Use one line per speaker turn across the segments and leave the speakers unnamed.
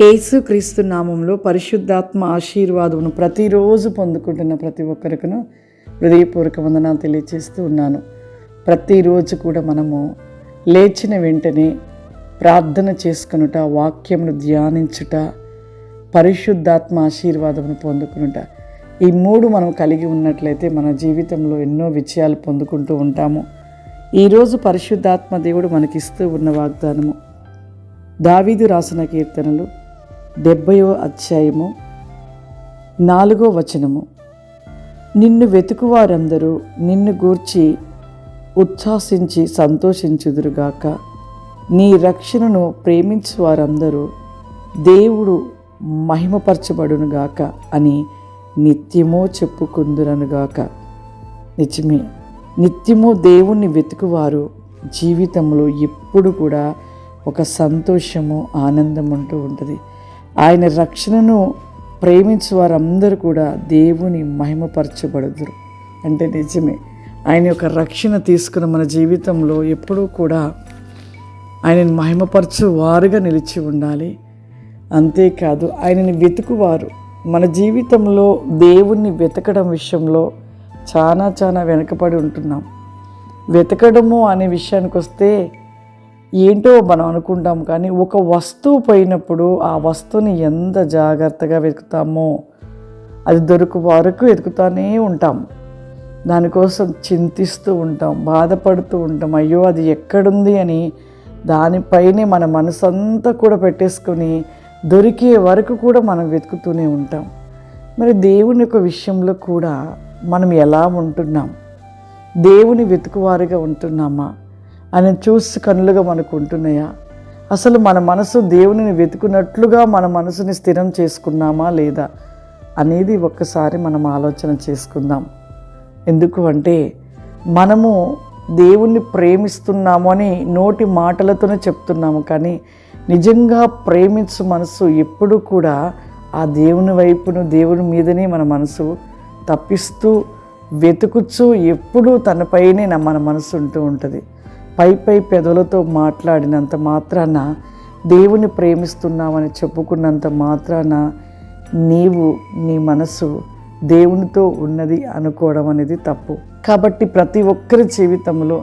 యేసుక్రీస్తు నామంలో పరిశుద్ధాత్మ ఆశీర్వాదమును ప్రతిరోజు పొందుకుంటున్న ప్రతి ఒక్కరికును హృదయపూర్వక వందనాలు తెలియజేస్తూ ఉన్నాను. ప్రతిరోజు కూడా మనము లేచిన వెంటనే ప్రార్థన చేసుకొనుట, వాక్యమును ధ్యానించుట, పరిశుద్ధాత్మ ఆశీర్వాదమును పొందుకునుట, ఈ మూడు మనం కలిగి ఉన్నట్లయితే మన జీవితంలో ఎన్నో విజయాలు పొందుకుంటూ ఉంటాము. ఈరోజు పరిశుద్ధాత్మ దేవుడు మనకిస్తూ ఉన్న వాగ్దానము దావీదు రాసిన కీర్తనలు 70వ అధ్యాయము 4వ వచనము. నిన్ను వెతుకువారందరూ నిన్ను గూర్చి ఉచ్ఛ్వాసించి సంతోషించుదురుగాక. నీ రక్షణను ప్రేమించు వారందరూ దేవుడు మహిమపరచబడునుగాక అని నిత్యమూ చెప్పుకుందురనుగాక. నిజమే, నిత్యము దేవుణ్ణి వెతుకువారు జీవితంలో ఎప్పుడు కూడా ఒక సంతోషము, ఆనందం ఉంటూ ఉంటుంది. ఆయన రక్షణను ప్రేమించే వారందరూ కూడా దేవుని మహిమపరచబడుదురు. అంటే నిజమే, ఆయన యొక్క రక్షణ తీసుకున్న మన జీవితంలో ఎప్పుడూ కూడా ఆయనని మహిమపరచు వారుగా నిలిచి ఉండాలి. అంతేకాదు ఆయనని వెతుకువారు మన జీవితంలో దేవుణ్ణి వెతకడం విషయంలో చాలా వెనకబడి ఉంటున్నాం. వెతకడము అనే విషయానికి వస్తే ఏంటో మనం అనుకుంటాం, కానీ ఒక వస్తువు పోయినప్పుడు ఆ వస్తువుని ఎంత జాగ్రత్తగా వెతుకుతామో అది దొరికి వరకు వెతుకుతూనే ఉంటాం. దానికోసం చింతిస్తూ ఉంటాం, బాధపడుతూ ఉంటాం, అయ్యో అది ఎక్కడుంది అని దానిపైనే మన మనసంతా కూడా పెట్టేసుకొని దొరికే వరకు కూడా మనం వెతుకుతూనే ఉంటాం. మరి దేవుని యొక్క విషయంలో కూడా మనం ఎలా ఉంటున్నాం? దేవుని వెతుకువారిగా ఉంటున్నామా? ఆయన చూసి కన్నులుగా మనకు ఉంటున్నాయా? అసలు మన మనసు దేవునిని వెతుకున్నట్లుగా మన మనసుని స్థిరం చేసుకున్నామా లేదా అనేది ఒక్కసారి మనం ఆలోచన చేసుకుందాం. ఎందుకు అంటే మనము దేవుణ్ణి ప్రేమిస్తున్నాము అని నోటి మాటలతోనే చెప్తున్నాము, కానీ నిజంగా ప్రేమించు మనసు ఎప్పుడూ కూడా ఆ దేవుని వైపును, దేవుని మీదనే మన మనసు తప్పిస్తూ వెతుకుచూ ఎప్పుడూ తనపైనే మన మనసు ఉంటూ ఉంటుంది. పై పెదవులతో మాట్లాడినంత మాత్రాన దేవుని ప్రేమిస్తున్నామని చెప్పుకున్నంత మాత్రాన నీవు నీ మనసు దేవునితో ఉన్నది అనుకోవడం అనేది తప్పు. కాబట్టి ప్రతి ఒక్కరి జీవితంలో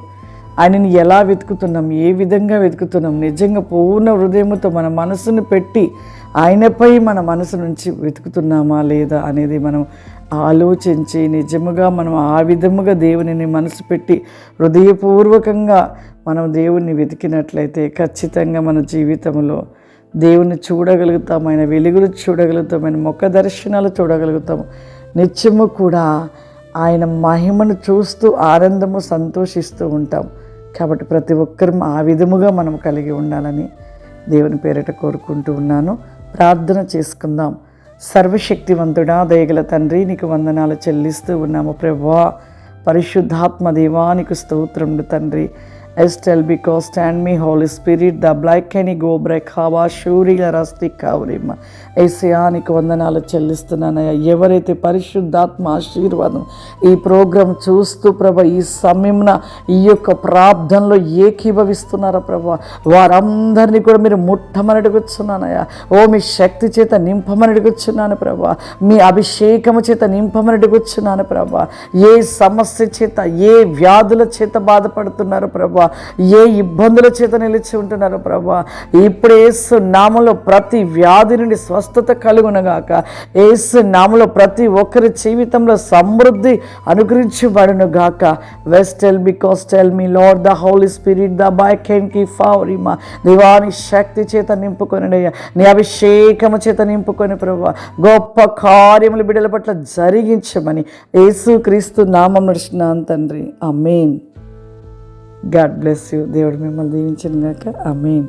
ఆయనని ఎలా వెతుకుతున్నాం, ఏ విధంగా వెతుకుతున్నాం, నిజంగా పూర్ణ హృదయంతో మన మనసును పెట్టి ఆయనపై మన మనసు నుంచి వెతుకుతున్నామా లేదా అనేది మనం ఆలోచించి నిజముగా మనం ఆ విధముగా దేవునిని మనసు పెట్టి హృదయపూర్వకంగా మనం దేవుణ్ణి వెతికినట్లయితే ఖచ్చితంగా మన జీవితంలో దేవుని చూడగలుగుతాం, ఆయన వెలుగులు చూడగలుగుతాం, ఆయన ముఖ దర్శనాలు చూడగలుగుతాం. నిత్యము కూడా ఆయన మహిమను చూస్తూ ఆనందము, సంతోషిస్తూ ఉంటాం. కాబట్టి ప్రతి ఒక్కరూ ఆ విధముగా మనం కలిగి ఉండాలని దేవుని పేరిట కోరుకుంటూ ఉన్నాను. ప్రార్థన చేసుకుందాం. సర్వశక్తివంతుడా, దయగల తండ్రి, నీకు వందనాలు చెల్లిస్తూ ఉన్నాము ప్రభువా. పరిశుద్ధాత్మ దేవానికి స్తోత్రములు తండ్రి. Estelle, because stand me Holy Spirit, the black can go break hava shuri rasti kavrima. ఏసయానికి వందనాలు చెల్లిస్తున్నానయ్యా. ఎవరైతే పరిశుద్ధాత్మ ఆశీర్వాదం ఈ ప్రోగ్రాం చూస్తూ ప్రభా ఈ సమయంన ఈ యొక్క ప్రార్థనలో ఏకీభవిస్తున్నారా ప్రభా, వారందరినీ కూడా మీరు ముట్టమని అడుగుతున్నానయ్యా. ఓ మీ శక్తి చేత నింపమని అడుగుతున్నాను ప్రభా, మీ అభిషేకము చేత నింపమని అడుగుతున్నాను ప్రభా. ఏ సమస్య చేత, ఏ వ్యాధుల చేత బాధపడుతున్నారు ప్రభా, ఏ ఇబ్బందుల చేత నిలిచి ఉంటున్నారు ప్రభా, ఇప్పుడు యేసు నామములో ప్రతి వ్యాధి నుండి స్వస్థత కలుగునగాక. యేసు నామములో ప్రతి ఒక్కరి జీవితంలో సమృద్ధి అనుగ్రహించబడును గాక. వెస్టెల్ because tell me Lord the Holy Spirit ద బై కెన్ కి ఫౌరిమా. దేవాని శక్తి చేత నింపుకొని, నీ అభిషేకము చేత నింపుకొని ప్రభా గొప్ప కార్యములు బిడ్డల పట్ల జరిగించమని యేసుక్రీస్తు నామమున నడుచున్నాను తండ్రి. ఆమేన్. God bless you. దేవుడు మిమ్మల్ని దీవించును గాక. ఆమేన్.